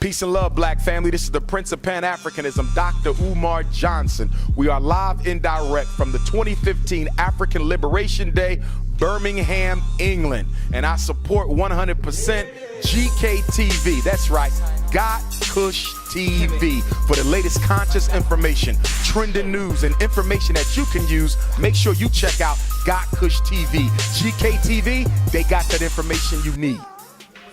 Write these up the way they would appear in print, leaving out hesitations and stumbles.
Peace and love, black family. This is the Prince of Pan-Africanism, Dr. Umar Johnson. We are live and direct from the 2015 African Liberation Day, Birmingham, England. And I support 100% GKTV. That's right, gotKush TV. For the latest conscious information, trending news, and information that you can use, make sure you check out gotKush TV. GKTV, they got that information you need.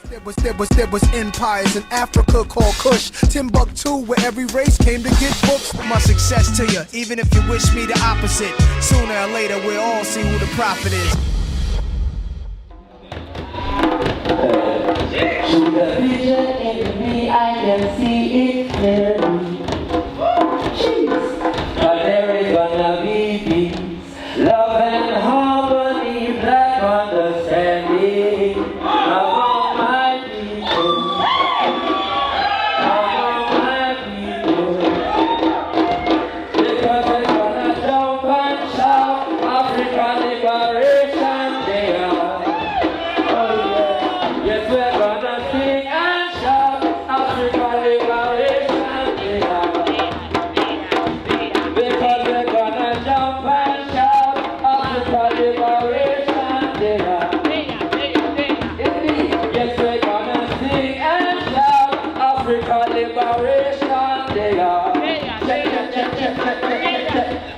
There was empires in Africa called Kush, Timbuktu, where every race came to get books. My success to you, even if you wish me the opposite. Sooner or later, we'll all see who the prophet is. Through the vision in me, I can see it clearly. But there is gonna be peace, love and harmony, black understanding among my people, among my people. Because they're gonna jump and shout, African Liberation Day. Oh yeah, yes we're gonna sing and shout, African Liberation Day. Because we're gonna jump and shout, African Liberation Day. Yes, we're gonna sing and shout, African Liberation Day.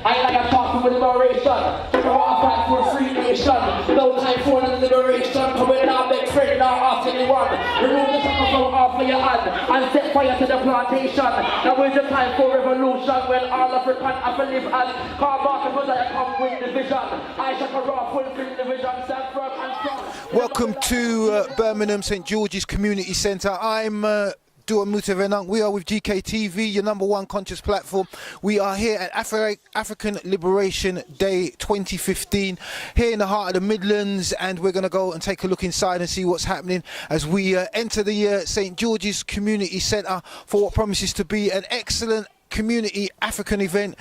I like a talk for liberation. Check out I fight for a free nation. No time for the liberation. Come in now, make friend, now ask anyone. Remove the shackles from off of your hand and set fire to the plantation. Now is the time for revolution when all African have to live as carbon was like a come with the vision. I shall fulfill the vision, stand firm and strong. Welcome to Birmingham St George's Community Centre. I'm we are with GKTV, your #1 conscious platform. We are here at African Liberation Day 2015, here in the heart of the Midlands, and we're going to go and take a look inside and see what's happening as we enter the St George's Community Centre for what promises to be an excellent community African event,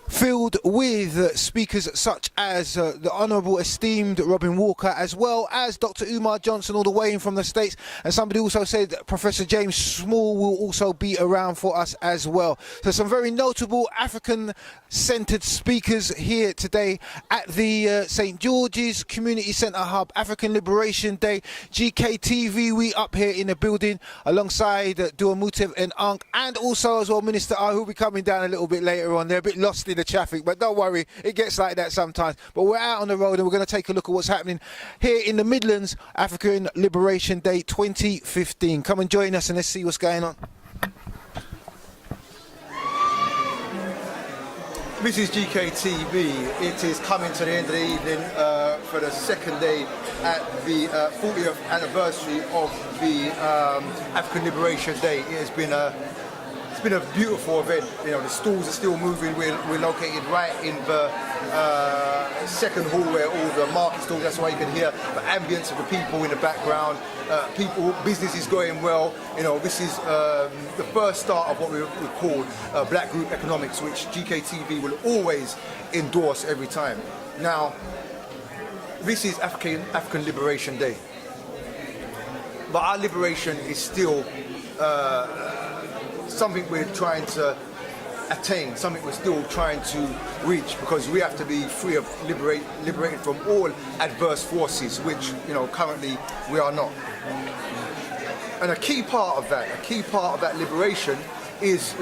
filled with speakers such as the Honourable Esteemed Robin Walker, as well as Dr. Umar Johnson all the way in from the States, and somebody also said that Professor James Small will also be around for us as well. So some very notable African-centred speakers here today at the St George's Community Centre Hub, African Liberation Day, GKTV. We up here in the building alongside Dua Mutev and Ankh, and also as well Minister R, who'll be coming down a little bit later on. They're a bit lost in the traffic, but don't worry, it gets like that sometimes. But we're out on the road and we're going to take a look at what's happening here in the Midlands, African Liberation Day 2015. Come and join us and let's see what's going on. This is GKTV. It is coming to the end of the evening for the second day at the 40th anniversary of the African Liberation Day. It has been a beautiful event. You know, the stalls are still moving. We're located right in the second hall where all the market stalls. That's why you can hear the ambience of the people in the background. Business is going well. You know, this is the first start of what we call Black Group Economics, which GKTV will always endorse every time. Now, this is African Liberation Day, but our liberation is still something we're trying to attain, something we're still trying to reach, because we have to be free of liberated from all adverse forces, which, you know, currently we are not. And a key part of that liberation is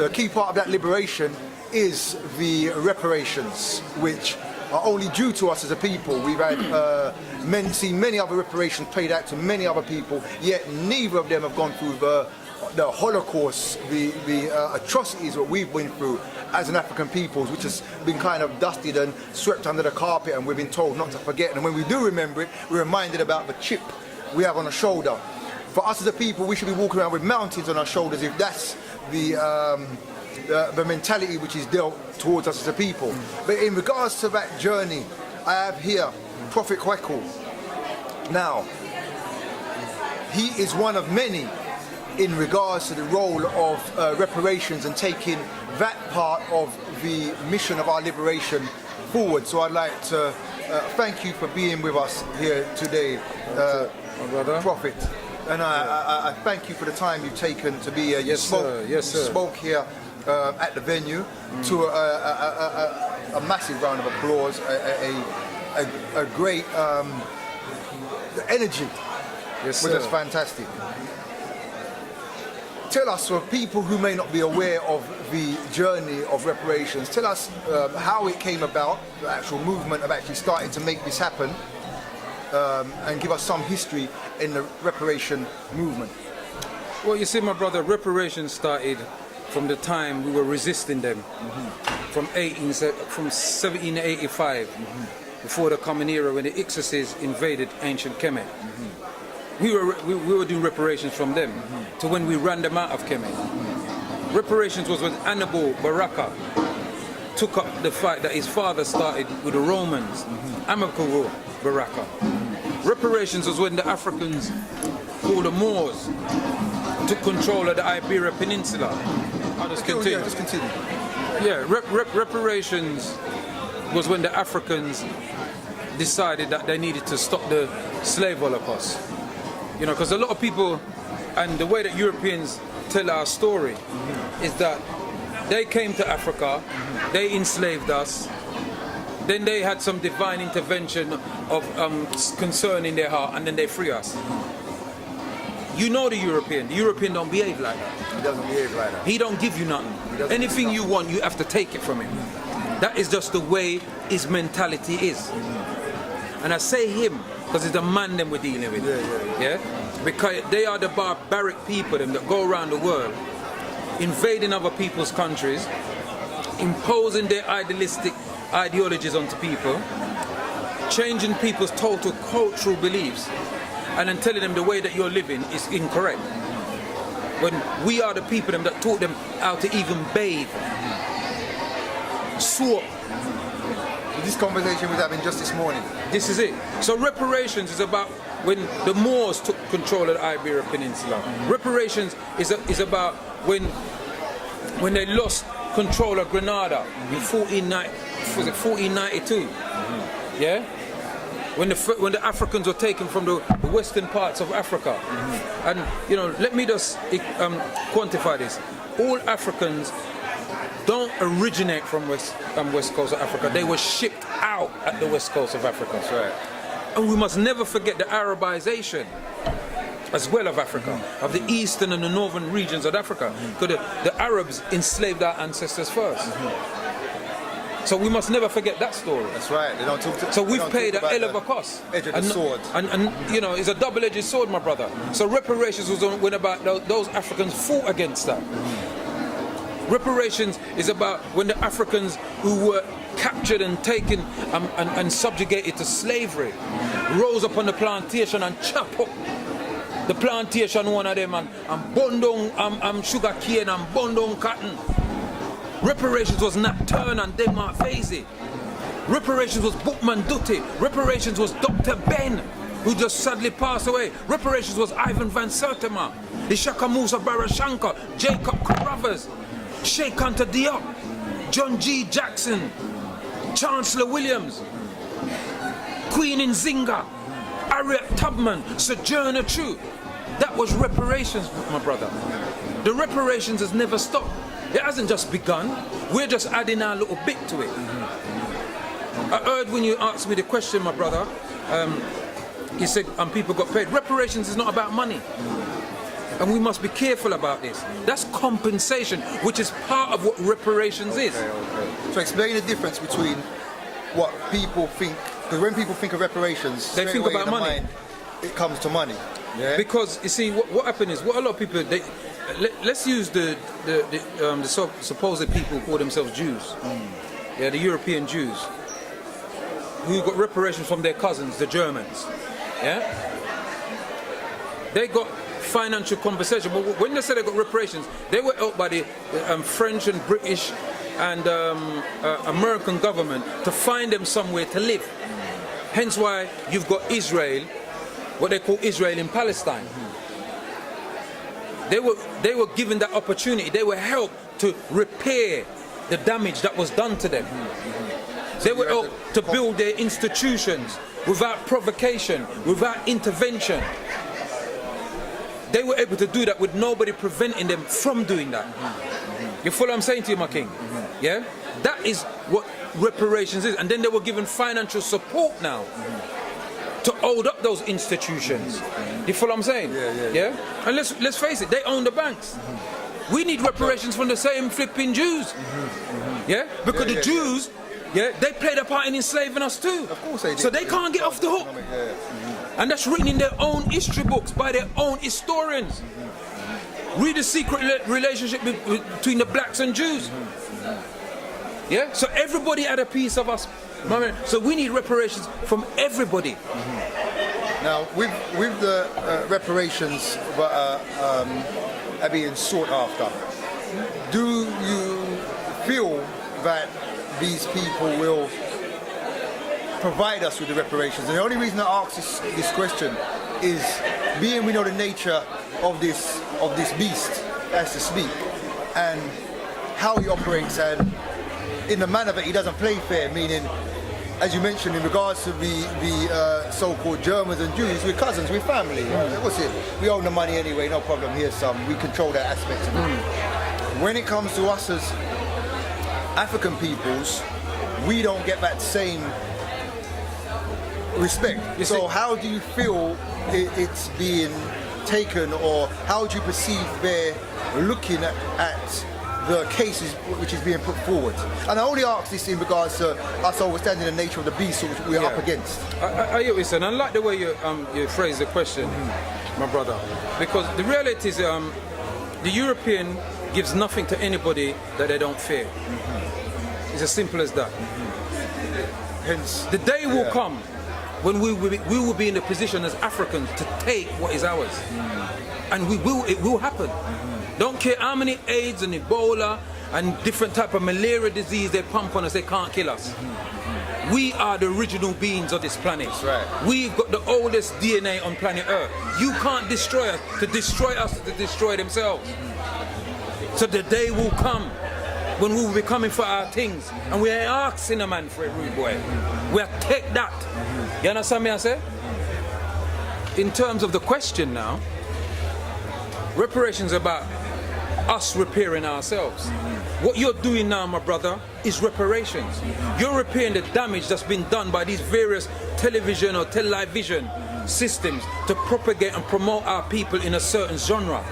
the reparations, which are only due to us as a people. We've had seen many other reparations paid out to many other people, yet neither of them have gone through the Holocaust, the atrocities that we've been through as an African peoples, which has been kind of dusted and swept under the carpet, and we've been told not to forget. And when we do remember it, we're reminded about the chip we have on the shoulder. For us as a people, we should be walking around with mountains on our shoulders if that's the mentality which is dealt towards us as a people. But in regards to that journey, I have here Prophet Kwaku. Now, he is one of many in regards to the role of reparations and taking that part of the mission of our liberation forward. So I'd like to thank you for being with us here today, Prophet. And I thank you for the time you've taken to be here. You spoke here at the venue to a massive round of applause, a great the energy was just fantastic. Tell us, for people who may not be aware of the journey of reparations, tell us how it came about, the actual movement of actually starting to make this happen, and give us some history in the reparation movement. Well, you see, my brother, reparations started from the time we were resisting them, from 1785, before the Common Era, when the Ixosis invaded ancient Kemet. We were doing reparations from them to when we ran them out of Kemet. Reparations was when Hannibal Barca took up the fight that his father started with the Romans, Amilcar Barca. Reparations was when the Africans, called the Moors, took control of the Iberian Peninsula. I'll just continue. Yeah, just continue. Yeah, reparations was when the Africans decided that they needed to stop the slave holocaust. You know, because a lot of people, and the way that Europeans tell our story, is that they came to Africa, they enslaved us, then they had some divine intervention of concern in their heart, and then they free us. You know the European don't behave like that. He doesn't behave like that. He don't give you nothing. Anything you want, you have to take it from him. That is just the way his mentality is. And I say him, because it's the man them we're dealing with. Yeah? Because they are the barbaric people them that go around the world, invading other people's countries, imposing their idealistic ideologies onto people, changing people's total cultural beliefs, and then telling them the way that you're living is incorrect. When we are the people them that taught them how to even bathe, swap. This conversation we're having just this morning. This is it. So reparations is about when the Moors took control of the Iberian Peninsula. Reparations is about when they lost control of Grenada in 1492. Yeah? When the Africans were taken from the western parts of Africa. And, you know, let me just quantify this. All Africans don't originate from west coast of Africa. They were shipped out at the west coast of Africa. That's right. And we must never forget the Arabization as well of Africa, of the eastern and the northern regions of Africa. Because the Arabs enslaved our ancestors first. So we must never forget that story. That's right. They don't talk to, so we've paid a hell of a cost. Edge of the sword. And you know, it's a double-edged sword, my brother. So reparations was when about those Africans fought against that. Reparations is about when the Africans who were captured and taken and subjugated to slavery rose up on the plantation and chop up the plantation, one of them, and bund down sugar cane and bund down cotton. Reparations was Nat Turner and Denmark Vasey. Reparations was Bookman Duty. Reparations was Dr. Ben, who just sadly passed away. Reparations was Ivan Van Sertima, Ishaka Musa Barashankar, Jacob Carruthers, Sheikh Anta Diop, John G. Jackson, Chancellor Williams, Queen Nzinga, Harriet Tubman, Sojourner Truth. That was reparations, my brother. The reparations has never stopped. It hasn't just begun. We're just adding our little bit to it. I heard when you asked me the question, my brother, you said people got paid. Reparations is not about money. And we must be careful about this. That's compensation, which is part of what reparations is. Okay. So explain the difference between what people think, because when people think of reparations, they think about money. Mind, it comes to money. Yeah? Because you see, what happened is, what a lot of people, let's use the supposed people who call themselves Jews. Yeah, the European Jews, who got reparations from their cousins, the Germans. Yeah, they got financial compensation, but when they said they got reparations, they were helped by the French and British and American government to find them somewhere to live. Hence why you've got Israel, what they call Israel in Palestine. They were given that opportunity. They were helped to repair the damage that was done to them. They were helped to build their institutions without provocation, without intervention. they were able to do that with nobody preventing them from doing that. You follow what I'm saying to you, my king? Yeah? That is what reparations is. And then they were given financial support now to hold up those institutions. You follow what I'm saying? Yeah? And let's face it, they own the banks. We need reparations from the same flipping Jews. Yeah? Because the Jews, they played a part in enslaving us too. Of course they did. So they can't get off the hook. And that's written in their own history books by their own historians. Read the secret relationship between the blacks and Jews. Yeah? So everybody had a piece of us. So we need reparations from everybody. Now, with the reparations are being sought after, do you feel that these people will provide us with the reparations? And the only reason I ask this question is, being we know the nature of this beast, as to speak, and how he operates, and in the manner that he doesn't play fair, meaning, as you mentioned, in regards to the so-called Germans and Jews, we're cousins, we're family. What's it? We own the money anyway, no problem. Here's some. We control that aspect of it. When it comes to us as African peoples, we don't get that same respect. So how do you feel it's being taken, or how do you perceive they're looking at the cases which is being put forward? And I only ask this in regards to us understanding the nature of the beast which we are up against. I hear what you're saying. I like the way you phrase the question, my brother, because the reality is the European gives nothing to anybody that they don't fear. It's as simple as that. Hence, the day will come when we will be in a position as Africans to take what is ours. And it will happen. Don't care how many AIDS and Ebola and different type of malaria disease they pump on us, they can't kill us. We are the original beings of this planet. That's right. We've got the oldest DNA on planet Earth. You can't destroy us. To destroy themselves. So the day will come when we will be coming for our things, and we ain't asking a man for it, rude boy. We'll take that. You understand me, I say? In terms of the question now, reparations about us repairing ourselves. What you're doing now, my brother, is reparations. You're repairing the damage that's been done by these various television or television systems to propagate and promote our people in a certain genre.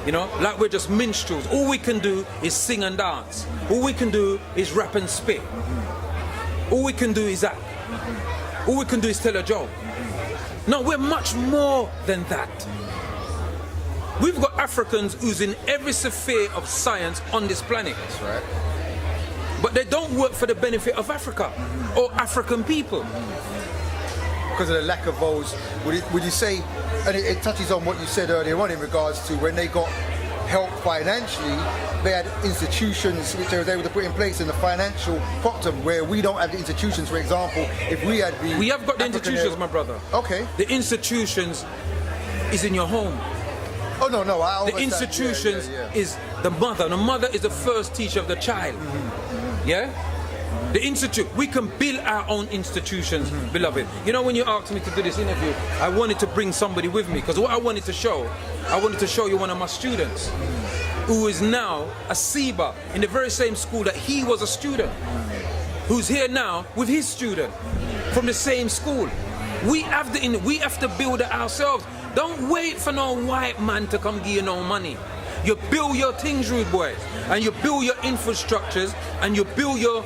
You know, like we're just minstrels. All we can do is sing and dance. All we can do is rap and spit. All we can do is act. All we can do is tell a joke. No, we're much more than that. We've got Africans who's in every sphere of science on this planet. That's right. But they don't work for the benefit of Africa or African people. Because of the lack of those, would you say, and it touches on what you said earlier on in regards to when they got help financially, they had institutions which they were able to put in place in the financial bottom, where we don't have the institutions. For example, if we had the... We have got the institutions, my brother. Okay. The institutions is in your home. Oh, no. The institutions is the mother. The mother is the first teacher of the child. Yeah? The institute, we can build our own institutions, beloved. You know, when you asked me to do this interview, I wanted to bring somebody with me, because what I wanted to show you one of my students who is now a Seba in the very same school that he was a student, who's here now with his student from the same school. We have to build it ourselves. Don't wait for no white man to come give you no money. You build your things, rude boys, and you build your infrastructures, and you build your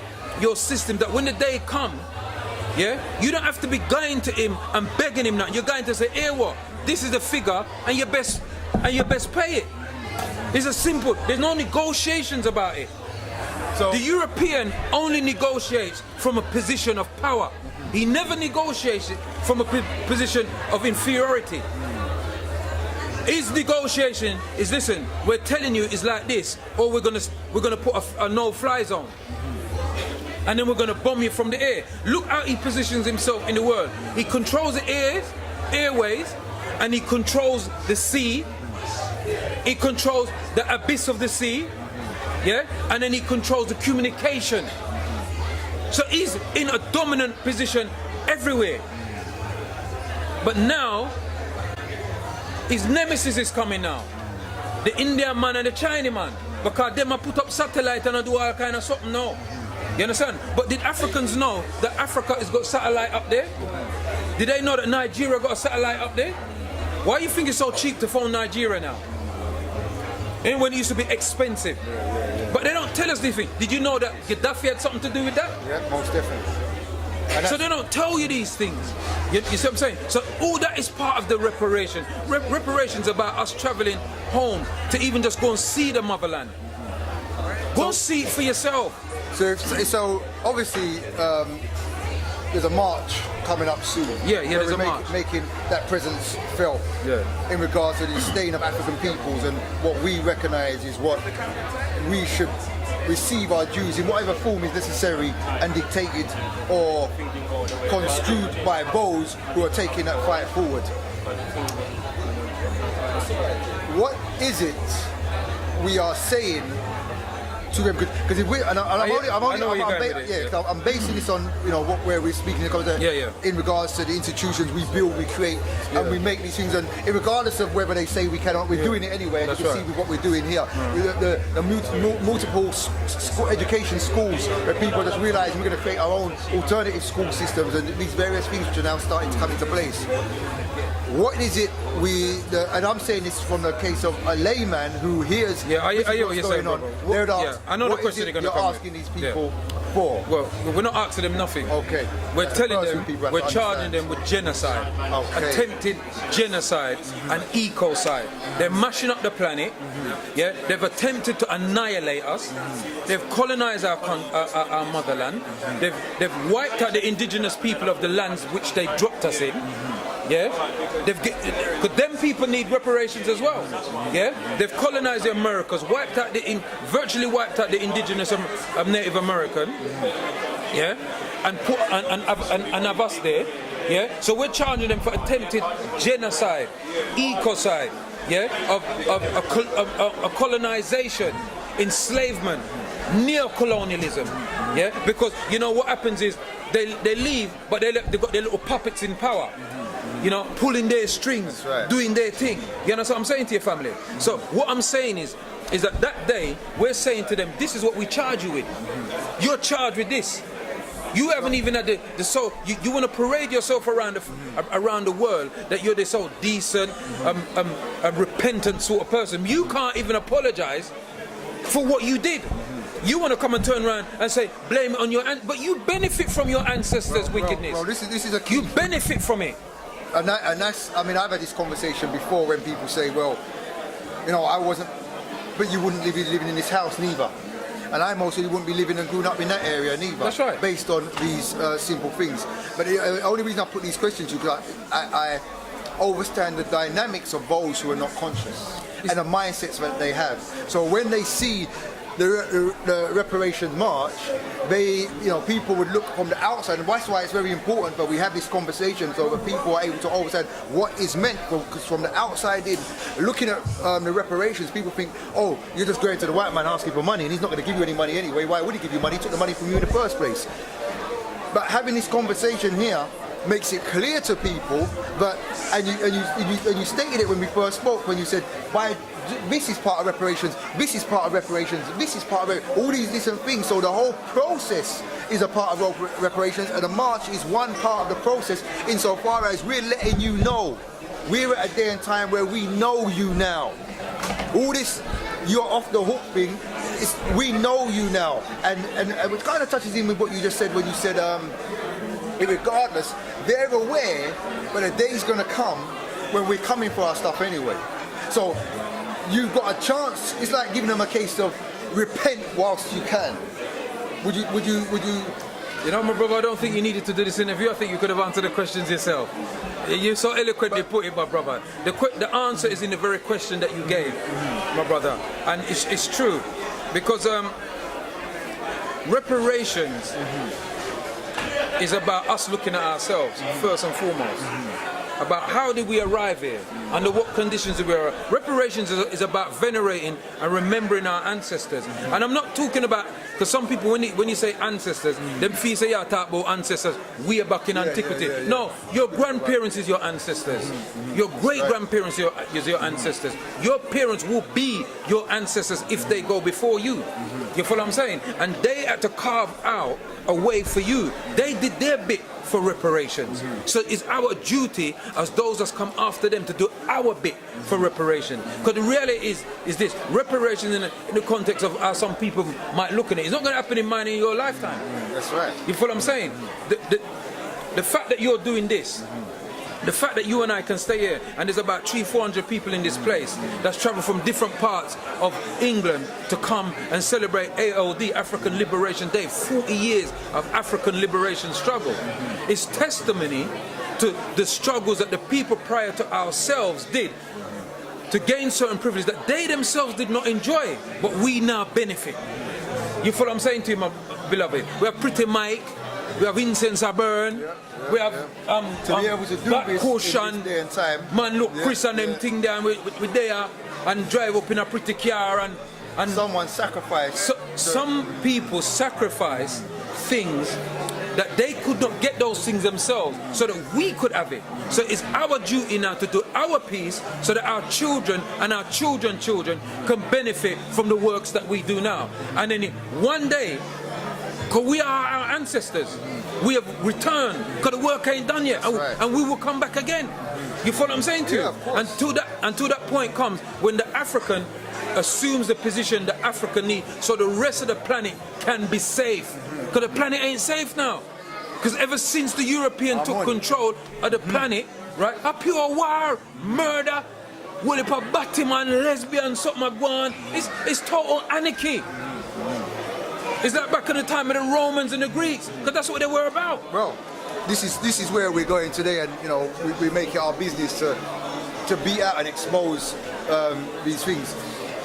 system, that when the day come, you don't have to be going to him and begging him now. You're going to say, here what? This is the figure, and you best pay it. It's a simple, there's no negotiations about it. So the European only negotiates from a position of power. He never negotiates it from a position of inferiority. His negotiation is, listen, we're telling you it's like this, or we're gonna put a no-fly zone. And then we're going to bomb you from the air. Look how he positions himself in the world. He controls the airways, and he controls the sea. He controls the abyss of the sea, and then he controls the communication. So he's in a dominant position everywhere. But now, his nemesis is coming now. The Indian man and the Chinese man. Because them a put up satellite and a do all kind of something now. You understand? But did Africans know that Africa has got satellite up there? Did they know that Nigeria got a satellite up there? Why do you think it's so cheap to phone Nigeria now? And when it used to be expensive. But they don't tell us this thing. Did you know that Gaddafi had something to do with that? Yeah, most definitely. So they don't tell you these things. You see what I'm saying? So all that is part of the reparation. Reparations about us traveling home to even just go and see the motherland. Go see it for yourself. So obviously there's a march coming up soon. Yeah, there's a march. Making that presence felt in regards to the stain of African peoples, and what we recognise is what we should receive our dues in whatever form is necessary and dictated or construed by those who are taking that fight forward. What is it we are saying to them? Because if we, I'm basing this on where we're speaking in regards to the institutions we build, we create, and we make these things. And regardless of whether they say we cannot, we're doing it anyway. And you can see with what we're doing here, the multiple education schools where people just realise we're going to create our own alternative school systems, and these various things which are now starting to come into place. What is it and I'm saying this from the case of a layman who hears I hear what you're saying, on. I know the question they're going to come asking these people for. Well, we're not asking them nothing. Okay. We're telling them, we're charging them with genocide, attempted genocide and ecocide. They're mashing up the planet. Yeah, they've attempted to annihilate us. They've colonized our motherland. They've wiped out the indigenous people of the lands which they dropped us in. Yeah, because them people need reparations as well. Yeah, they've colonized the Americas, virtually wiped out the indigenous Native American. Yeah, and have us there. Yeah, so we're charging them for attempted genocide, ecocide. Yeah, of colonization, enslavement, neo-colonialism. Yeah, because you know what happens is they leave, but they've got their little puppets in power. Pulling their strings, doing their thing. You understand what I'm saying to your family? So what I'm saying is that day we're saying to them, this is what we charge you with. You're charged with this. You haven't even had the soul. You want to parade yourself around the world that you're this so decent, repentant sort of person. You can't even apologize for what you did. You want to come and turn around and say blame it on but you benefit from your ancestors' wickedness. Bro, this is a key. You benefit from it. And that's, I've had this conversation before when people say, well, I wasn't, but you wouldn't be living in this house neither. And I mostly wouldn't be living and growing up in that area neither. That's right. Based on these simple things. But the only reason I put these questions to you, because I understand the dynamics of those who are not conscious and the mindsets that they have. So when they see the reparation march, people would look from the outside, and that's why it's very important that we have this conversation so that people are able to understand what is meant. Because from the outside in, looking at the reparations, people think, oh, you're just going to the white man asking for money, and he's not going to give you any money anyway. Why would he give you money? He took the money from you in the first place. But having this conversation here makes it clear to people that, and you stated it when we first spoke, when you said, why? This is part of reparations, this is part of reparations, this is part of all these different things. So the whole process is a part of reparations, and the march is one part of the process insofar as we're letting you know. We're at a day and time where we know you now. All this you're off the hook thing, we know you now. And it kind of touches in with what you just said when you said, regardless, they're aware but a day's going to come when we're coming for our stuff anyway. So you've got a chance. It's like giving them a case of repent whilst you can. Would you? My brother, I don't think you needed to do this interview. I think you could have answered the questions yourself. You so eloquently put it, my brother. The answer is in the very question that you gave, my brother, and it's true, because reparations is about us looking at ourselves first and foremost. about how did we arrive here, under what conditions did we arrive. Reparations is about venerating and remembering our ancestors. And I'm not talking about, because some people, when you say ancestors, them feel say, yeah, talk about ancestors, we are back in antiquity. No, your grandparents is your ancestors. Your great-grandparents is your ancestors. Your parents will be your ancestors if they go before you. You follow what I'm saying? And they had to carve out a way for you. They did their bit for reparations. So it's our duty as those that come after them to do our bit for reparation. Because the reality is this, reparations in the context of how some people might look at it, it's not going to happen in mine in your lifetime. That's right. You follow what I'm saying? The fact that you're doing this, the fact that you and I can stay here, and there's about 300-400 people in this place that's traveled from different parts of England to come and celebrate ALD, African Liberation Day, 40 years of African liberation struggle, is testimony to the struggles that the people prior to ourselves did to gain certain privileges that they themselves did not enjoy, but we now benefit. You follow what I'm saying to you, my beloved? We have Pretty Mike, we have Incense I Burn, we have gotKush and man look Chris and them thing there, and we there and drive up in a pretty car and someone sacrificed. So, some people sacrifice things that they could not get those things themselves so that we could have it. So it's our duty now to do our piece so that our children and our children's children can benefit from the works that we do now. And then one day, because we are our ancestors, we have returned, because the work ain't done yet, and we will come back again. You follow what I'm saying to you? Until that point comes when the African assumes the position the Africa needs so the rest of the planet can be safe. Because the planet ain't safe now. Because ever since the European took control of the planet, right, a pure war, murder, well, if a Batman, lesbian, something going, it's total anarchy. Is that back in the time of the Romans and the Greeks? Because that's what they were about. Well, this is where we're going today, and you know we make it our business to beat out and expose these things.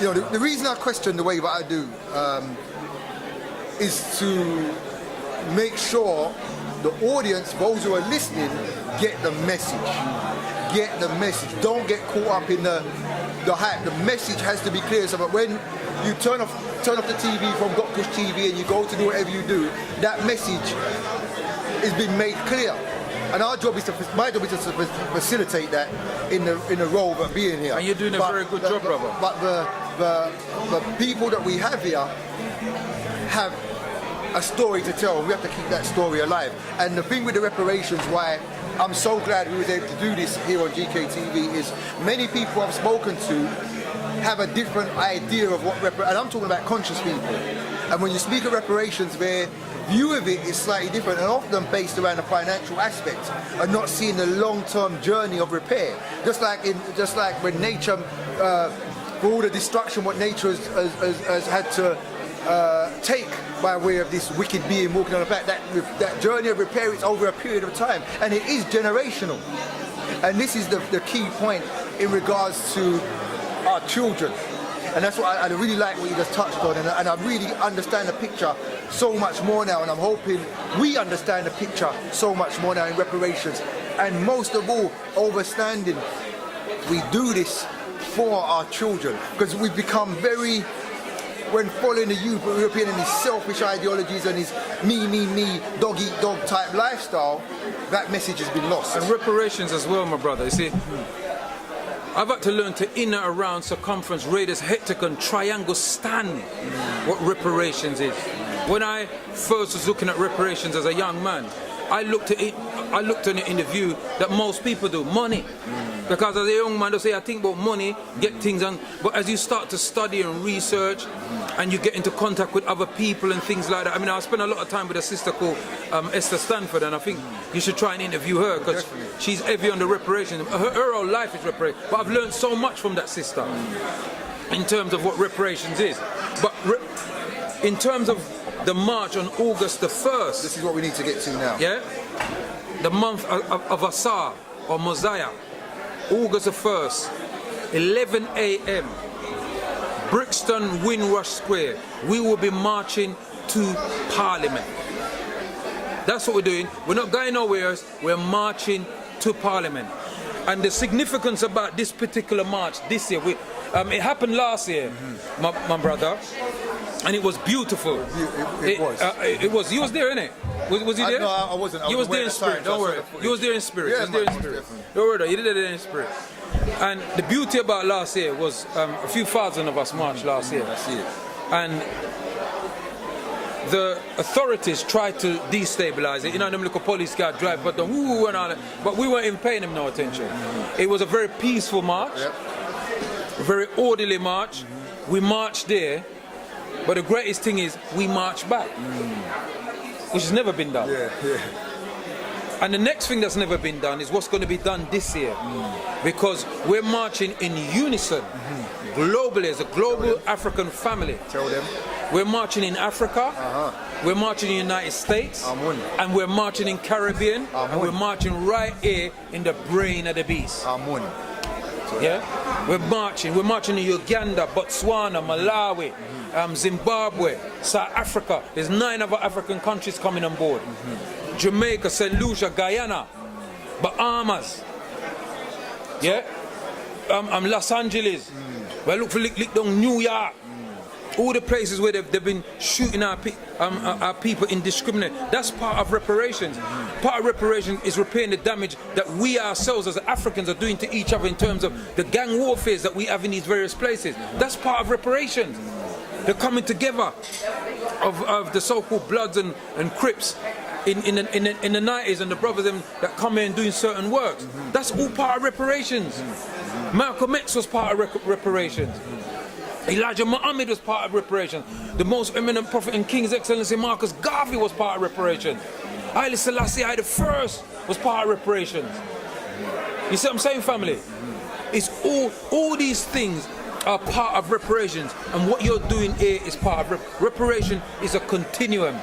You know, the reason I question the way that I do is to make sure the audience, those who are listening, get the message. Get the message. Don't get caught up in the hype. The message has to be clear. So that when you turn off the TV from gotKush TV and you go to do whatever you do, that message is being made clear. And my job is to facilitate that in the role of being here. And you're doing a very good job, brother. But the people that we have here have a story to tell, and we have to keep that story alive. And the thing with the reparations, why I'm so glad we were able to do this here on GKTV, is many people I've spoken to have a different idea of what and I'm talking about conscious people. And when you speak of reparations, their view of it is slightly different, and often based around the financial aspect, and not seeing the long-term journey of repair. Just like when nature, for all the destruction what nature has had to take by way of this wicked being walking on the back, that journey of repair is over a period of time, and it is generational. And this is the key point in regards to our children. And that's what I really like what you just touched on, and I really understand the picture so much more now, and I'm hoping we understand the picture so much more now in reparations. And most of all, overstanding, we do this for our children, because we've become very, when following the European and these selfish ideologies and his me, dog eat dog type lifestyle, that message has been lost. And reparations as well, my brother, you see. I've had to learn to in and around circumference, radius, hectagon, triangle stand what reparations is. When I first was looking at reparations as a young man, I looked at it in the view that most people do, money. Because as a young man, they say, I think about money, get things on. But as you start to study and research, and you get into contact with other people and things like that. I mean, I spent a lot of time with a sister called Esther Stanford, and I think you should try and interview her, because she's heavy on the reparations. Her whole life is reparation. But I've learned so much from that sister in terms of what reparations is. But in terms of the march on August the 1st. This is what we need to get to now. Yeah? The month of Asar, or Mosiah, August the 1st, 11 a.m., Brixton Windrush Square. We will be marching to Parliament. That's what we're doing. We're not going nowhere else. We're marching to Parliament. And the significance about this particular march this year, it happened last year, my brother, and it was beautiful. It was. It was. You was there, innit? Was he there? No, I wasn't. You was there in spirit. Don't worry. You was there in spirit. Yeah, You was there in man, spirit. definitely. Don't worry. You did it in spirit. And the beauty about last year was a few thousand of us marched last year. I see it. And the authorities tried to destabilize it. You know, them little police car drive, but woo and all that. But we weren't even paying them no attention. It was a very peaceful march, a very orderly march. We marched there, but the greatest thing is we marched back, which has never been done. And the next thing that's never been done is what's going to be done this year, because we're marching in unison, globally, as a global African family. Tell them. We're marching in Africa, we're marching in the United States, and we're marching in Caribbean, and we're marching right here in the brain of the beast. Yeah? We're marching in Uganda, Botswana, Malawi, Zimbabwe, South Africa. There's 9 other African countries coming on board. Jamaica, St. Lucia, Guyana, Bahamas. Yeah? Los Angeles. We look for lick down New York. All the places where they've been shooting our people indiscriminately. That's part of reparations. Part of reparations is repairing the damage that we ourselves as Africans are doing to each other in terms of the gang warfare that we have in these various places. That's part of reparations. The coming together of the so-called Bloods and Crips in the 90s, and the brothers that come in doing certain works. That's all part of reparations. Malcolm X was part of reparations. Elijah Muhammad was part of reparations. The most eminent prophet and King's Excellency Marcus Garvey was part of reparations. Haile Selassie I the First was part of reparations. You see what I'm saying, family? It's all these things are part of reparations, and what you're doing here is part of reparation. Is a continuum.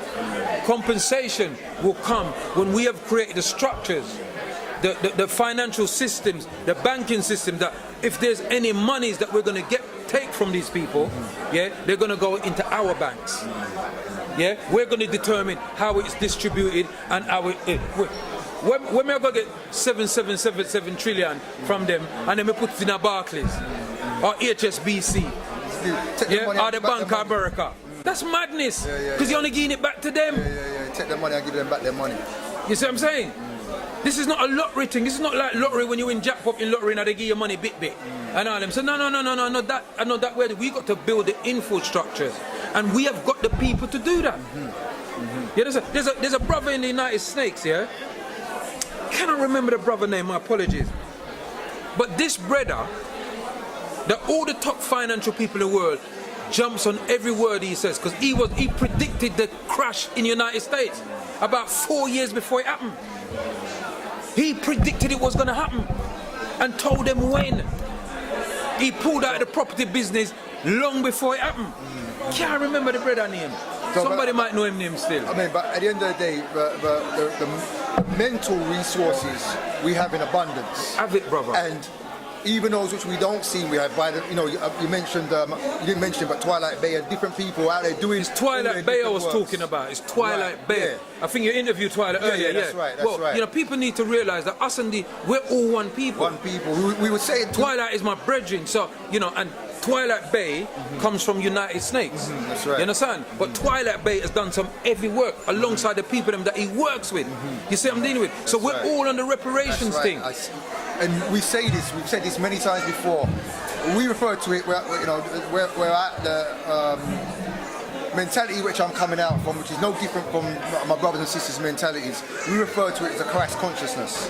Compensation will come when we have created the structures, the financial systems, the banking system, that if there's any monies that we're going to take from these people, yeah, they're going to go into our banks. Yeah, we're going to determine how it's distributed and how when we're going to get 7.777 trillion from them, and then we put it in a Barclays or HSBC, yeah, or the Bank of America. That's madness, because you're only giving it back to them. Take their money and give them back their money. You see what I'm saying? This is not a lottery thing. This is not like lottery when you win jackpot in lottery and they give you money bit. And all them. So no, not that way. We got to build the infrastructures, and we have got the people to do that. Yeah, there's a brother in the United States, yeah? Cannot remember the brother name, my apologies. But this brother, that all the top financial people in the world jumps on every word he says, because he predicted the crash in the United States about 4 years before it happened. He predicted it was going to happen and told them when. He pulled out of the property business long before it happened. Can't remember the brother name. Somebody might know him name still. I mean, but at the end of the day, the mental resources we have in abundance. Have it, brother. And even those which we don't see, we have by the, you mentioned, you didn't mention, but Twilight Bay and different people out there doing. It's Twilight Bay I was talking about. It's Twilight Bay. Yeah. I think you interviewed Twilight earlier. Yeah, that's right. That's right. People need to realize that us and we're all one people. One people. We would say Twilight is my brethren. So and Twilight Bay comes from United Snakes. That's right. You understand? But Twilight Bay has done some heavy work alongside the people that he works with. You see what I'm dealing with? So we're all on the reparations thing. And we say this, we've said this many times before. We refer to it, we're at the mentality which I'm coming out from, which is no different from my brothers and sisters' mentalities. We refer to it as a Christ consciousness,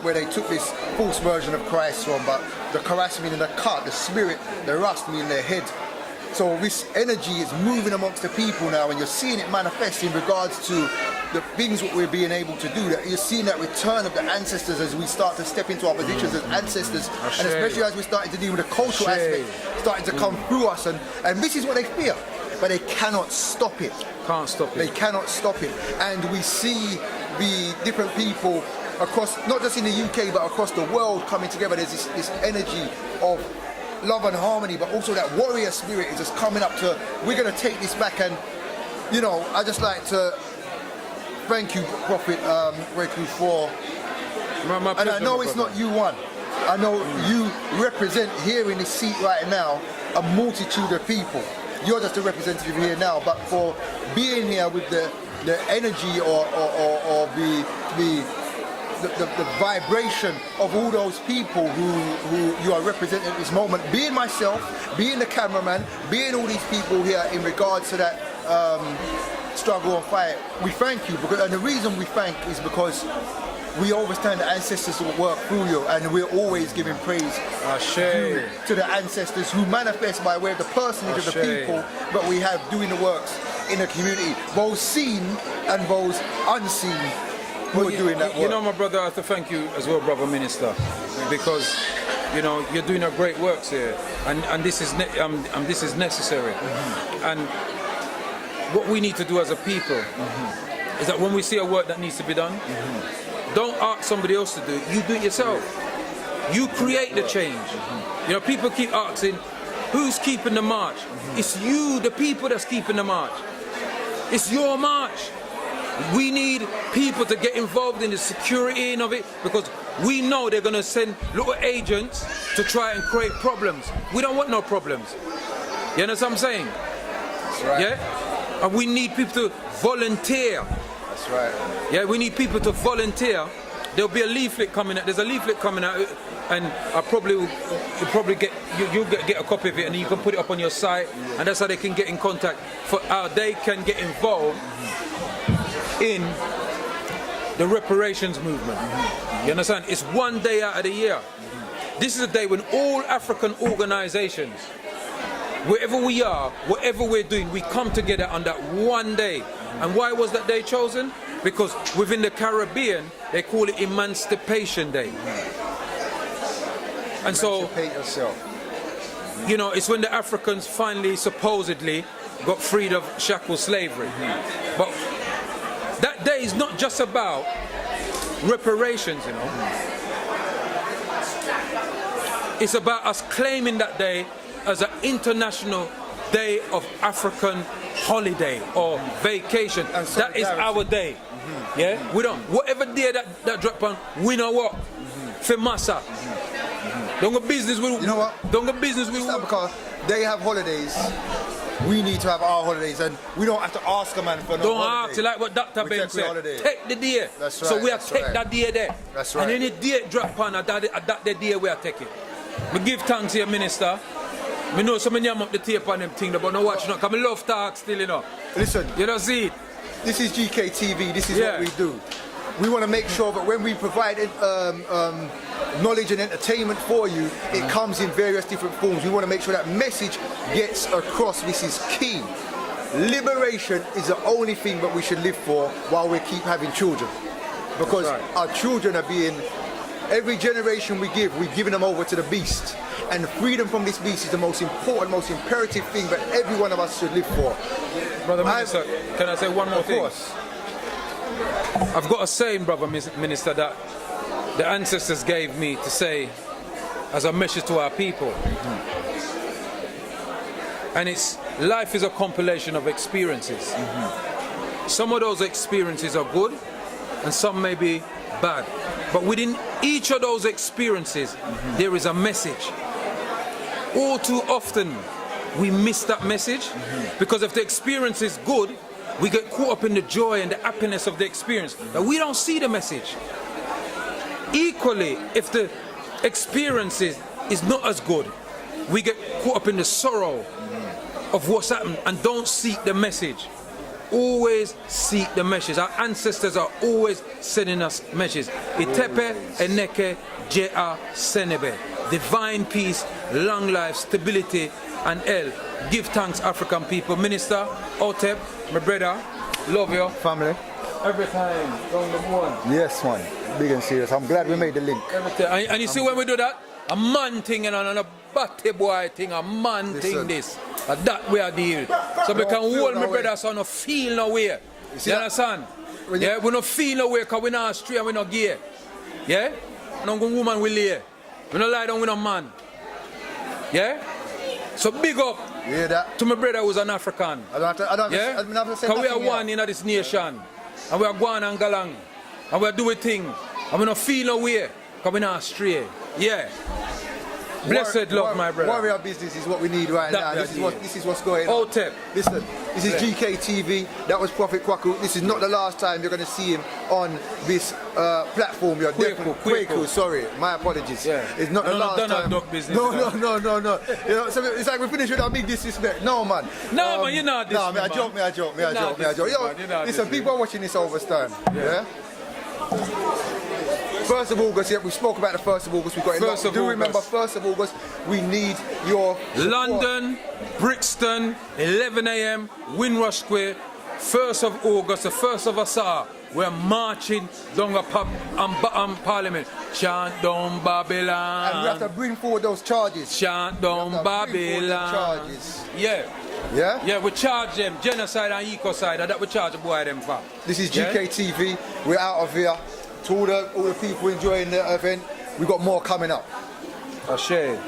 where they took this false version of Christ from, but the Christ meaning the cut, the spirit, the rust meaning their head. So this energy is moving amongst the people now, and you're seeing it manifest in regards to the things that we're being able to do. That you're seeing that return of the ancestors as we start to step into our positions as ancestors, and especially as we're starting to deal with the cultural aspect starting to come through us, and this is what they fear, but they cannot stop it. Can't stop it. They cannot stop it, and we see the different people across, not just in the UK, but across the world coming together. There's this energy of love and harmony, but also that warrior spirit is just coming up to, we're going to take this back. And I just like to thank you, Prophet Kwaku, for My And I pleasure, know my it's brother. not you one. I know you represent here in this seat right now a multitude of people. You're just a representative here now, but for being here with the energy or the vibration of all those people who you are representing at this moment, being myself, being the cameraman, being all these people here in regards to that struggle and fight, we thank you. And the reason we thank is because we understand the ancestors will work through you, and we're always giving praise to the ancestors who manifest by way of the personage of the people, but we have doing the works in the community, both seen and both unseen. Who are doing that work. You know, my brother, I have to thank you as well, brother minister, because you know you're doing a great works here, and this is necessary. And what we need to do as a people is that when we see a work that needs to be done, don't ask somebody else to do it. You do it yourself. You create the change. You know, people keep asking, who's keeping the march? It's you, the people, that's keeping the march. It's your march. We need people to get involved in the security of it, because we know they're going to send little agents to try and create problems. We don't want no problems. You understand what I'm saying? That's right. Yeah? And we need people to volunteer. That's right. Yeah, we need people to volunteer. There'll be a leaflet coming out. There's a leaflet coming out, and you'll get a copy of it, and you can put it up on your site, and that's how they can get in contact. For how they can get involved in the reparations movement. You understand? It's one day out of the year. This is a day when all African organizations, wherever we are, whatever we're doing, we come together on that one day. And why was that day chosen? Because within the Caribbean, they call it Emancipation Day. And so, Emancipate yourself. you know, it's when the Africans finally, supposedly, got freed of shackle slavery. But that day is not just about reparations, you know. It's about us claiming that day as an international day of African holiday or vacation. That is our day. Yeah? We don't, whatever day that drop on, we know what? For massa. Don't go business with, you know what? Don't go business with. Because they have holidays. We need to have our holidays, and we don't have to ask a man for no don't holiday. ask, like what Dr. Ben said. Take the day. That's right. So we have to take that day there. That's right. And any day drop on that the day we are taking. We give thanks to your minister. We know some of them up the tape on them thing, but no watch not. Cause I love talk still, you know. Listen, you don't see it. This is GKTV. This is what we do. We want to make sure that when we provide knowledge and entertainment for you, it comes in various different forms. We want to make sure that message gets across. This is key. Liberation is the only thing that we should live for while we keep having children. Because our children are being, every generation we're giving them over to the beast. And freedom from this beast is the most important, most imperative thing that every one of us should live for. Brother Minister, can I say one more thing? Of course. I've got a saying, Brother Minister, that the ancestors gave me to say as a message to our people. And it's, life is a compilation of experiences. Some of those experiences are good and some may be bad. But within each of those experiences, there is a message. All too often, we miss that message because if the experience is good, we get caught up in the joy and the happiness of the experience, but we don't see the message. Equally, if the experience is not as good, we get caught up in the sorrow of what's happened and don't seek the message. Always seek the message. Our ancestors are always sending us messages. Itepe eneke jea senebe. Divine peace, long life, stability, and el. Give thanks, African people. Minister, Otep, my brother, love you. Family. Every time, down the one. Yes, man. Big and serious. I'm glad we made the link. And you see when we do that, a man thing and a batty boy thing, a man thing this. And that we are dealing. So we can hold my brother so no feel no way. You understand? Yeah, we don't feel no way because we're not straight and we're not gay. Yeah? No woman will lay. We don't lie down with a man. Yeah? So big up to my brother who's an African. I don't have to say because we are one in this nation. And we are going and galang. And we are doing things. I'm gonna feel no way. Coming out straight. Yeah. Blessed love, my brother. Warrior business is what we need right now. This is what's going on. Otep. Listen, this is GKTV. That was Prophet Kwaku. This is not the last time you're going to see him on this platform. Kwaku. Sorry, my apologies. Yeah. It's not the last time. Dog business. No. You know, so it's like we finished with our big disrespect. No, man. No, man, you're not this. No, man, I joke. Yo, listen, people are watching this all the time. Yeah. 1st of August, yeah, we spoke about the 1st of August. We got it. Do remember 1st of August? We need your support. London, Brixton, 11 a.m. Windrush Square. 1st of August, the 1st of Asar. We're marching down the Parliament. Chant down Babylon. And we have to bring forward those charges. Chant down Babylon. Charges. Yeah. Yeah? Yeah, we charge them. Genocide and ecocide. That we charge the boy them for. This is GKTV. We're out of here. To all the people enjoying the event, we've got more coming up. A shame.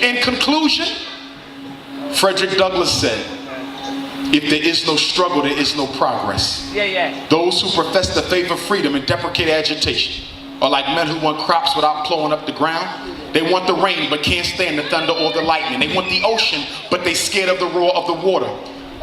In conclusion, Frederick Douglass said, if there is no struggle, there is no progress. Those who profess the faith of freedom and deprecate agitation are like men who want crops without plowing up the ground. They want the rain but can't stand the thunder or the lightning. They want the ocean but they scared of the roar of the water.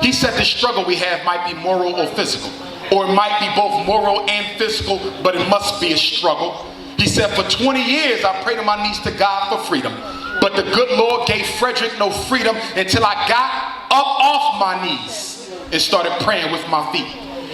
He said the struggle we have might be moral or physical, or it might be both moral and physical, but it must be a struggle. He said, for 20 years I prayed on my knees to God for freedom, but the good Lord gave Frederick no freedom until I got up off my knees and started praying with my feet.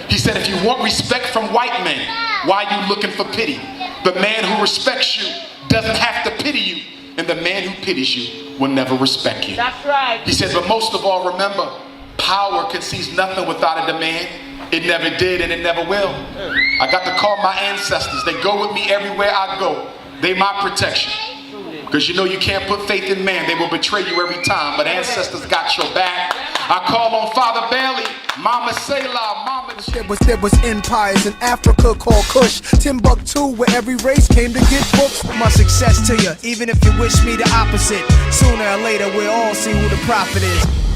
He said, if you want respect from white men, why are you looking for pity? The man who respects you doesn't have to pity you, and the man who pities you will never respect you. That's right. He said, but most of all, remember, power concedes nothing without a demand. It never did and it never will. I got to call my ancestors. They go with me everywhere I go. They my protection. Because you know you can't put faith in man. They will betray you every time. But ancestors got your back. I call on Father Bailey, Mama Selah, Mama... There was empires in Africa called Kush, Timbuktu, where every race came to get books. My success to you, even if you wish me the opposite. Sooner or later we'll all see who the prophet is.